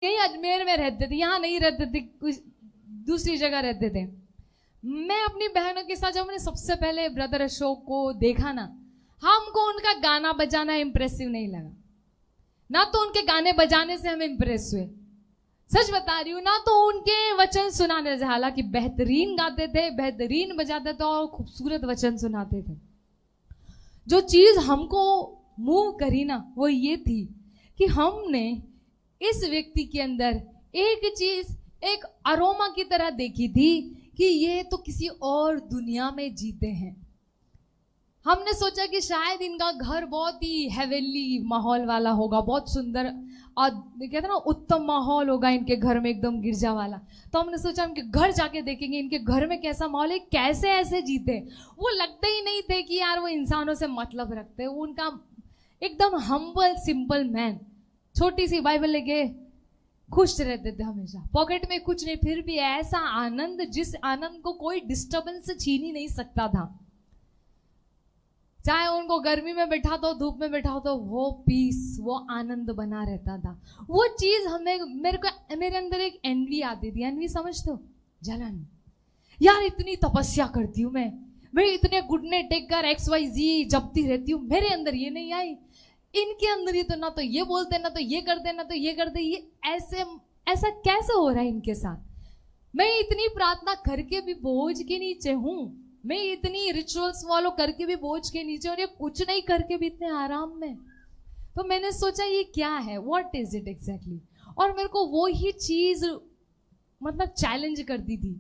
यही अजमेर में रहते थे, यहाँ नहीं रहते थे, कुछ दूसरी जगह रहते थे। मैं अपनी बहनों के साथ जब मैंने सबसे पहले ब्रदर अशोक को देखा ना, हमको उनका गाना बजाना इम्प्रेसिव नहीं लगा, ना तो उनके गाने बजाने से हम इम्प्रेस हुए, सच बता रही हूँ, ना तो उनके वचन सुनाने से, हालांकि बेहतरीन गाते थे, बेहतरीन बजाते थे और खूबसूरत वचन सुनाते थे। जो चीज हमको मूव करी ना वो ये थी कि हमने इस व्यक्ति के अंदर एक चीज, एक अरोमा की तरह देखी थी कि ये तो किसी और दुनिया में जीते हैं। हमने सोचा कि शायद इनका घर बहुत ही हेवनली माहौल वाला होगा, बहुत सुंदर और कहते ना उत्तम माहौल होगा इनके घर में, एकदम गिरजा वाला। तो हमने सोचा इनके घर जाके देखेंगे इनके घर में कैसा माहौल है, कैसे ऐसे जीते। वो लगते ही नहीं थे कि यार वो इंसानों से मतलब रखते, वो उनका एकदम हम्बल सिंपल मैन, छोटी सी बाइबल लेके खुश रहते थे हमेशा, पॉकेट में कुछ नहीं, फिर भी ऐसा आनंद जिस आनंद को कोई डिस्टर्बेंस छीन ही नहीं सकता था। चाहे उनको गर्मी में बैठा दो, धूप में बैठा दो, वो पीस, वो आनंद बना रहता था। वो चीज मेरे अंदर एक एनवी आती थी। एनवी समझते हो? जलन। यार इतनी तपस्या करती हूँ मैं इतने घुटने टेक कर XYZ जपती रहती हूँ, मेरे अंदर ये नहीं आई, इनके अंदर ही तो ना तो ये बोलते, ना तो ये करते, ना तो ये करते, ये ऐसा कैसे हो रहा है इनके साथ। मैं इतनी प्रार्थना करके भी बोझ के नीचे हूं, मैं इतनी रिचुअल्स फॉलो करके भी बोझ के नीचे, और ये कुछ नहीं करके भी इतने आराम में। तो मैंने सोचा ये क्या है, व्हाट इज इट एग्जैक्टली। और मेरे को वो ही चीज मतलब चैलेंज करती थी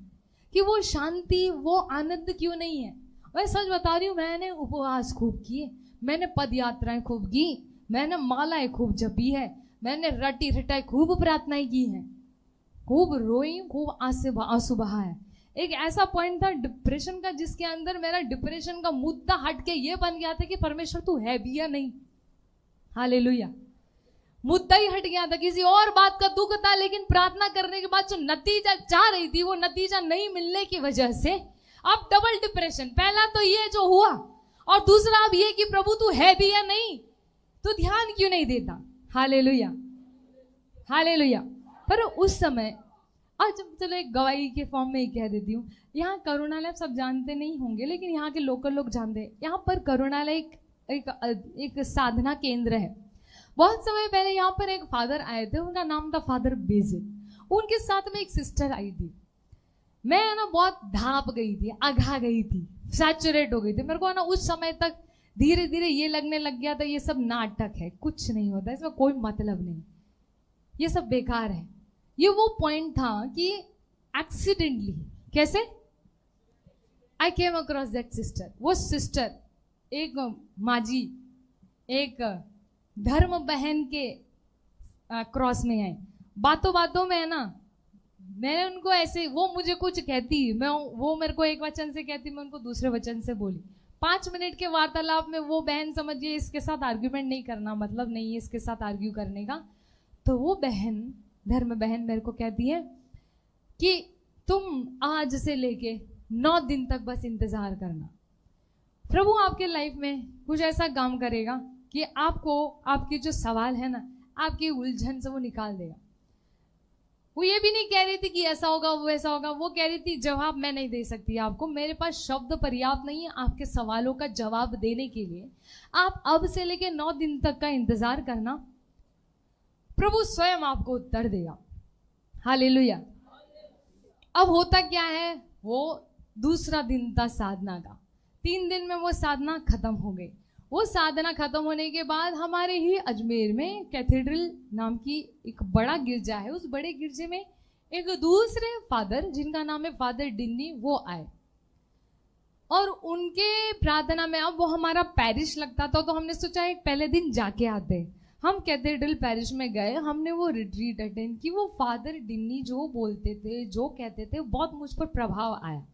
कि वो शांति, वो आनंद क्यों नहीं है। मैं सच बता रही हूँ, मैंने उपवास खूब किए, मैंने पद यात्राएं खूब की, मैंने मालाएं खूब जपी है, मैंने रटी रटाई खूब प्रार्थनाएं की हैं, खूब रोई, खूब आंसू बहा है। एक ऐसा पॉइंट था डिप्रेशन का जिसके अंदर मेरा डिप्रेशन का मुद्दा हट के ये बन गया था कि परमेश्वर तू है भी या नहीं। हालेलुया। मुद्दा ही हट गया था, किसी और बात का दुख था, लेकिन प्रार्थना करने के बाद जो नतीजा चाह रही थी वो नतीजा नहीं मिलने की वजह से अब डबल डिप्रेशन। पहला तो ये जो हुआ, और दूसरा अब ये कि प्रभु तू है भी या नहीं, तू ध्यान क्यों नहीं देता। Hallelujah, hallelujah. पर उस समय, आज चलो एक गवाही के फॉर्म में ही कह देती हूँ, यहाँ करुणालय सब जानते नहीं होंगे, लेकिन यहाँ के लोकल लोग जानते हैं। यहाँ पर करुणालय एक साधना केंद्र है। बहुत समय पहले यहाँ पर एक फादर आए थे, उनका नाम था फादर बेजिल। उनके साथ में एक सिस्टर आई थी। मैं ना बहुत धाप गई थी, अघा गई थी, सैचुरेट हो गई थी। मेरे को ना उस समय तक धीरे धीरे ये लगने लग गया था ये सब नाटक है, कुछ नहीं होता, इसमें कोई मतलब नहीं, ये सब बेकार है। ये वो पॉइंट था कि एक्सीडेंटली कैसे आई केम अक्रॉस दैट सिस्टर। वो सिस्टर एक माजी, एक धर्म बहन के क्रॉस में है। बातों बातों में है ना, मैंने उनको ऐसे, वो मुझे कुछ कहती, वो मेरे को एक वचन से कहती, मैं उनको दूसरे वचन से बोली। 5 मिनट के वार्तालाप में वो बहन, समझिए इसके साथ आर्ग्यूमेंट नहीं करना, मतलब नहीं है इसके साथ आर्ग्यू करने का। तो वो बहन, धर्म बहन, मेरे को कहती है कि तुम आज से लेके 9 दिन तक बस इंतजार करना, प्रभु आपके लाइफ में कुछ ऐसा काम करेगा कि आपको, आपके जो सवाल है ना, आपकी उलझन से वो निकाल देगा। वो ये भी नहीं कह रही थी कि ऐसा होगा वो ऐसा होगा, वो कह रही थी जवाब मैं नहीं दे सकती आपको, मेरे पास शब्द पर्याप्त नहीं है आपके सवालों का जवाब देने के लिए। आप अब से लेके 9 दिन तक का इंतजार करना, प्रभु स्वयं आपको उत्तर देगा। हालेलुया। अब होता क्या है, वो दूसरा दिन था साधना का। 3 दिन में वो साधना खत्म हो गई। वो साधना खत्म होने के बाद हमारे ही अजमेर में कैथेड्रल नाम की एक बड़ा गिरजा है, उस बड़े गिरजे में एक दूसरे फादर जिनका नाम है फादर डिन्नी, वो आए। और उनके प्रार्थना में, अब वो हमारा पैरिश लगता था, तो हमने सोचा एक पहले दिन जाके आते। हम कैथेड्रल पैरिश में गए, हमने वो रिट्रीट अटेंड की। वो फादर डिन्नी जो बोलते थे, जो कहते थे, बहुत मुझ पर प्रभाव आया।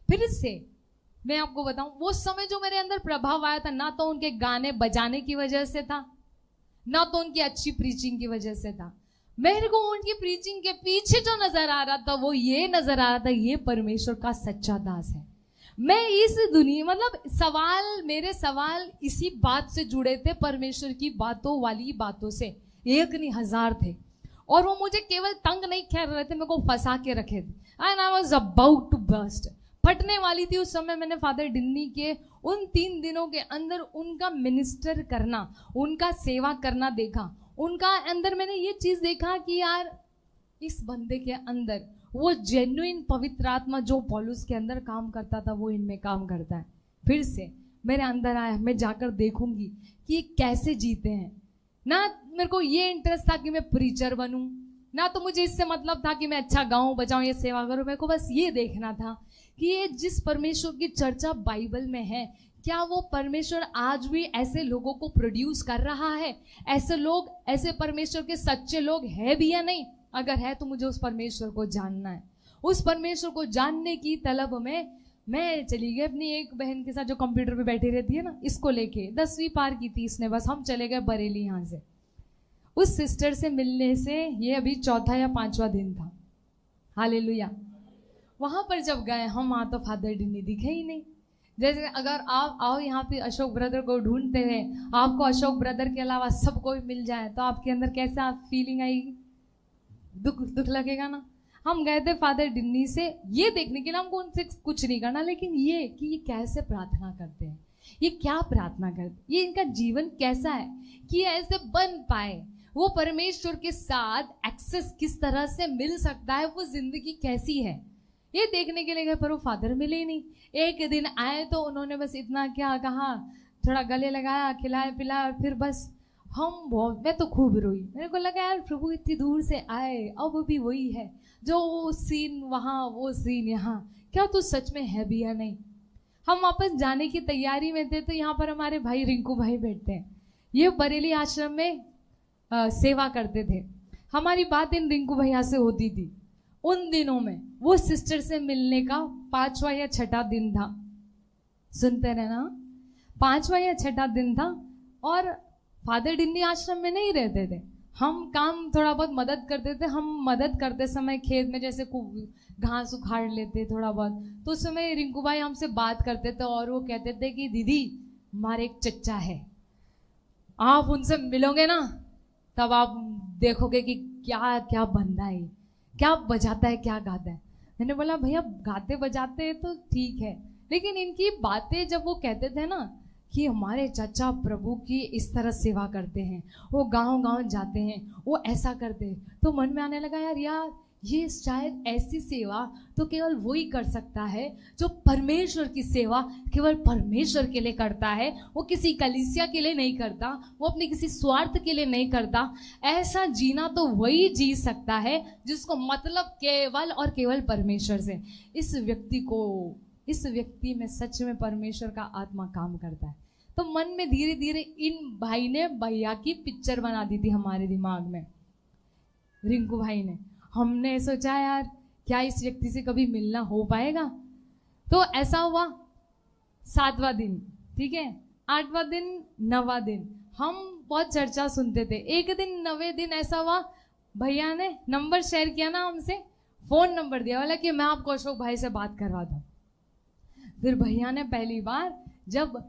फिर से मैं आपको बताऊं, वो समय जो मेरे अंदर प्रभाव आया था, ना तो उनके गाने बजाने की वजह से था, ना तो उनकी अच्छी प्रीचिंग की वजह से था। मेरे को उनकी प्रीचिंग के पीछे जो नजर आ रहा था, वो ये नजर आ रहा था, ये परमेश्वर का सच्चा दास है। मैं इस दुनिया, मतलब मेरे सवाल इसी बात से जुड़े थे, परमेश्वर की बातों वाली बातों से, एक नहीं 1000 थे। और वो मुझे केवल तंग नहीं कर रहे थे, मेरे को फंसा के रखे थे। And I was about to burst, फटने वाली थी उस समय। मैंने फादर डिन्नी के उन 3 दिनों के अंदर उनका मिनिस्टर करना, उनका सेवा करना देखा। उनका अंदर मैंने ये चीज देखा कि यार इस बंदे के अंदर वो जेन्युइन पवित्र आत्मा जो पौलुस के अंदर काम करता था वो इनमें काम करता है। फिर से मेरे अंदर आया, मैं जाकर देखूंगी कि ये कैसे जीते हैं। ना मेरे को ये इंटरेस्ट था कि मैं प्रीचर बनूं, ना तो मुझे इससे मतलब था कि मैं अच्छा गाऊं बजाऊं या सेवा करूं। मेरे को बस ये देखना था कि ये जिस परमेश्वर की चर्चा बाइबल में है, क्या वो परमेश्वर आज भी ऐसे लोगों को प्रोड्यूस कर रहा है? ऐसे लोग, ऐसे परमेश्वर के सच्चे लोग है भी या नहीं? अगर है तो मुझे उस परमेश्वर को जानना है। उस परमेश्वर को जानने की तलब में मैं चली गई अपनी एक बहन के साथ जो कंप्यूटर पे बैठी रहती है ना, इसको लेके 10वीं पार की थी इसने, बस हम चले गए बरेली। यहाँ से उस सिस्टर से मिलने से ये अभी 4था या 5वां दिन था। हालेलुया। वहां पर जब गए हम, वहां तो फादर डिन्नी दिखे ही नहीं। जैसे अगर आप आओ यहाँ पे अशोक ब्रदर को ढूंढते हैं, आपको अशोक ब्रदर के अलावा सब कोई मिल जाए तो आपके अंदर कैसा फीलिंग आएगी? दुख लगेगा ना। हम गए थे फादर डिन्नी से ये देखने के लिए, हमको उनसे कुछ नहीं करना, लेकिन ये कि ये कैसे प्रार्थना करते हैं, ये क्या प्रार्थना करते, ये इनका जीवन कैसा है कि ऐसे बन पाए, वो परमेश्वर के साथ एक्सेस किस तरह से मिल सकता है, वो जिंदगी कैसी है, ये देखने के लिए गए। पर वो फादर मिले ही नहीं। एक दिन आए तो उन्होंने बस इतना क्या कहा, थोड़ा गले लगाया, खिलाया पिलाया, फिर बस मैं तो खूब रोई। मेरे को लगा यार प्रभु इतनी दूर से आए, अब भी वही है, जो वो सीन वहाँ वो सीन यहाँ, क्या तू सच में है भी या नहीं? हम वापस जाने की तैयारी में थे तो यहाँ पर हमारे भाई रिंकू भाई बैठते हैं, ये बरेली आश्रम में सेवा करते थे। हमारी बात इन रिंकू भैया से होती थी। उन दिनों में वो सिस्टर से मिलने का 5वां या 6ठा दिन था, सुनते रहना, 5वां या 6ठा दिन था। और फादर डिन्नी आश्रम में नहीं रहते थे, हम काम थोड़ा बहुत मदद करते थे। हम मदद करते समय खेत में जैसे घास उखाड़ लेते थोड़ा बहुत, तो उस समय रिंकू भाई हमसे बात करते थे और वो कहते थे कि दीदी हमारे एक चच्चा है, आप उनसे मिलोगे ना तब आप देखोगे कि क्या क्या बंदा है, क्या बजाता है, क्या गाता है। मैंने बोला भैया गाते बजाते तो ठीक है, लेकिन इनकी बातें जब वो कहते थे ना कि हमारे चाचा प्रभु की इस तरह सेवा करते हैं, वो गांव गांव जाते हैं, वो ऐसा करते हैं, तो मन में आने लगा यार ये शायद ऐसी सेवा तो केवल वही कर सकता है जो परमेश्वर की सेवा केवल परमेश्वर के लिए करता है। वो किसी कलीसिया के लिए नहीं करता, वो अपने किसी स्वार्थ के लिए नहीं करता। ऐसा जीना तो वही जी सकता है जिसको मतलब केवल और केवल परमेश्वर से। इस व्यक्ति में सच में परमेश्वर का आत्मा काम करता है। तो मन में धीरे धीरे इन भाई ने भैया की पिक्चर बना दी थी हमारे दिमाग में, रिंकू भाई ने। हमने सोचा यार क्या इस व्यक्ति से कभी मिलना हो पाएगा? तो ऐसा हुआ 7वां दिन, ठीक है, 8वां दिन, 9वां दिन, हम बहुत चर्चा सुनते थे। एक दिन 9वें दिन ऐसा हुआ, भैया ने नंबर शेयर किया ना हमसे, फोन नंबर दिया, बोला कि मैं आपको अशोक भाई से बात करवा दूं। फिर भैया ने पहली बार जब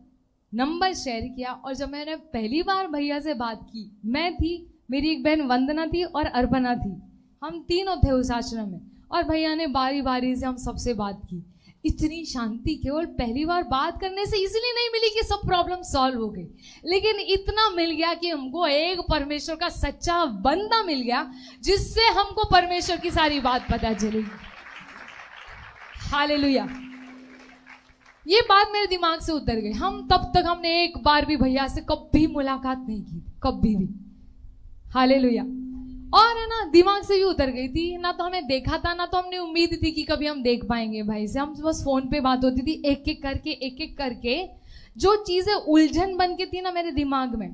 नंबर शेयर किया और जब मैंने पहली बार भैया से बात की, मैं थी, मेरी एक बहन वंदना थी और अर्पणा थी, हम तीनों थे उस आश्रम में, और भैया ने बारी बारी से हम सबसे बात की। इतनी शांति केवल पहली बार बात करने से इसलिए नहीं मिली कि सब प्रॉब्लम सॉल्व हो गई, लेकिन इतना मिल गया कि हमको एक परमेश्वर का सच्चा बंदा मिल गया जिससे हमको परमेश्वर की सारी बात पता चली। हालेलुया। ये बात मेरे दिमाग से उतर गई। हम तब तक हमने एक बार भी भैया से कभी मुलाकात नहीं की, कभी भी। हालेलुया। और है ना, दिमाग से भी उतर गई थी, ना तो हमें देखा था, ना तो हमने उम्मीद थी कि कभी हम देख पाएंगे भाई से। हम बस फोन पे बात होती थी, एक एक करके जो चीजें उलझन बन के थी ना मेरे दिमाग में,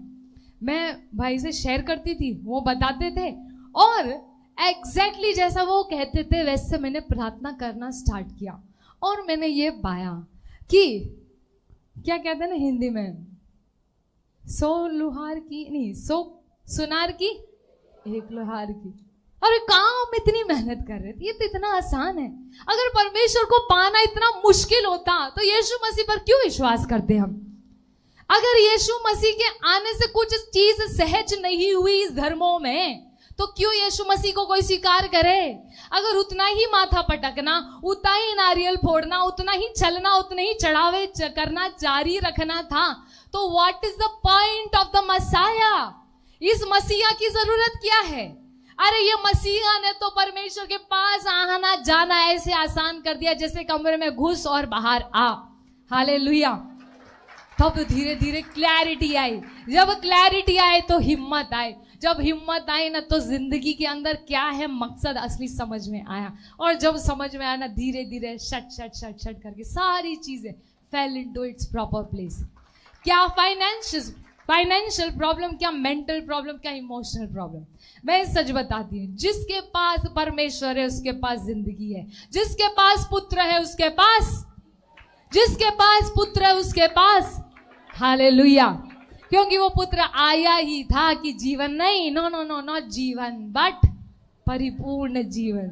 मैं भाई से शेयर करती थी, वो बताते थे, और एग्जैक्टली जैसा वो कहते थे वैसे मैंने प्रार्थना करना स्टार्ट किया। और मैंने ये पाया कि क्या कहते हैं ना हिंदी में, 100 लुहार की नहीं, 100 सुनार की एक लोहार की। और काम इतनी मेहनत कर रहे थे, ये तो इतना आसान है। अगर परमेश्वर को पाना इतना मुश्किल होता तो यीशु मसीह पर क्यों विश्वास करते हम? अगर यीशु मसीह के आने से कुछ चीज सहज नहीं हुई इस धर्मों में, तो क्यों यीशु मसीह को कोई स्वीकार करे? अगर उतना ही माथा पटकना, उतना ही नारियल फोड़ना, उतना ही चलना, उतने ही चढ़ावे करना जारी रखना था, तो what is the point of the मसाया? इस मसीहा की जरूरत क्या है? अरे ये मसीहा ने तो परमेश्वर के पास आना जाना ऐसे आसान कर दिया जैसे कमरे में घुस और बाहर आ। हालेलुया। तब धीरे धीरे क्लैरिटी आई। जब क्लैरिटी आए तो हिम्मत आए। जब हिम्मत आई ना तो जिंदगी के अंदर क्या है मकसद असली समझ में आया। और जब समझ में आया ना धीरे धीरे शट शट शट शट करके सारी चीजें fail into its proper place. क्या फाइनेंशियल प्रॉब्लम, क्या मेंटल प्रॉब्लम, क्या इमोशनल प्रॉब्लम, मैं सच बताती हूँ, जिसके पास परमेश्वर है उसके पास जिंदगी है। जिसके पास पुत्र है उसके पास, जिसके पास पुत्र है उसके पास, हालेलुया। क्योंकि वो पुत्र आया ही था कि जीवन नहीं, नो नो नो नॉट जीवन बट परिपूर्ण जीवन,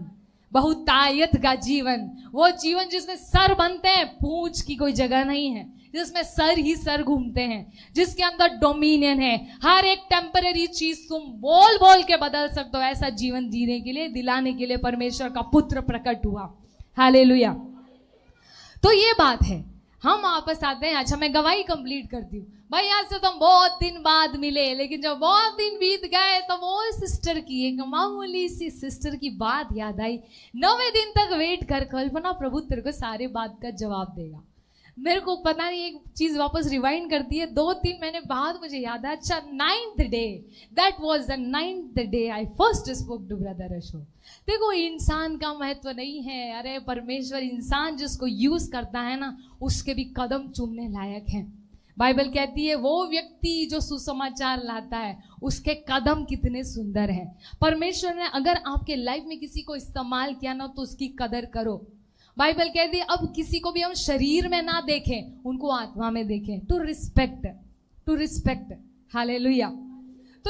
बहुतायत का जीवन, वो जीवन जिसमें सर बनते हैं, पूंछ की कोई जगह नहीं है, जिसमें सर ही सर घूमते हैं, जिसके अंदर डोमिनियन है। हर एक टेम्पररी चीज तुम बोल बोल के बदल सकते हो। ऐसा जीवन जीने के लिए, दिलाने के लिए परमेश्वर का पुत्र प्रकट हुआ। हालेलुया। तो ये बात है। हम वापस आते हैं। अच्छा, मैं गवाही कंप्लीट करती हूँ। भाई आज से तुम बहुत दिन बाद मिले, लेकिन जब बहुत दिन बीत गए तो वो सिस्टर की, एक मामूली सी सिस्टर की बात याद आई। 9वें दिन तक वेट कर, कल्पना प्रभु तेरे को सारे बात का जवाब देगा। मेरे को पता नहीं, एक चीज वापस रिवाइंड करती है। 2-3 महीने बाद मुझे याद है। अच्छा, 9th day, that was the 9th day I first spoke to brother Ashok. देखो, इंसान का महत्व नहीं है। अरे परमेश्वर इंसान जिसको यूज करता है ना, उसके भी कदम चूमने लायक है। बाइबल कहती है वो व्यक्ति जो सुसमाचार लाता है उसके कदम कितने सुंदर हैं। परमेश्वर ने अगर आपके लाइफ में किसी को इस्तेमाल किया ना तो उसकी कदर करो। बाइबल कहती है अब किसी को भी हम शरीर में ना देखें, उनको आत्मा में देखें। To respect, hallelujah.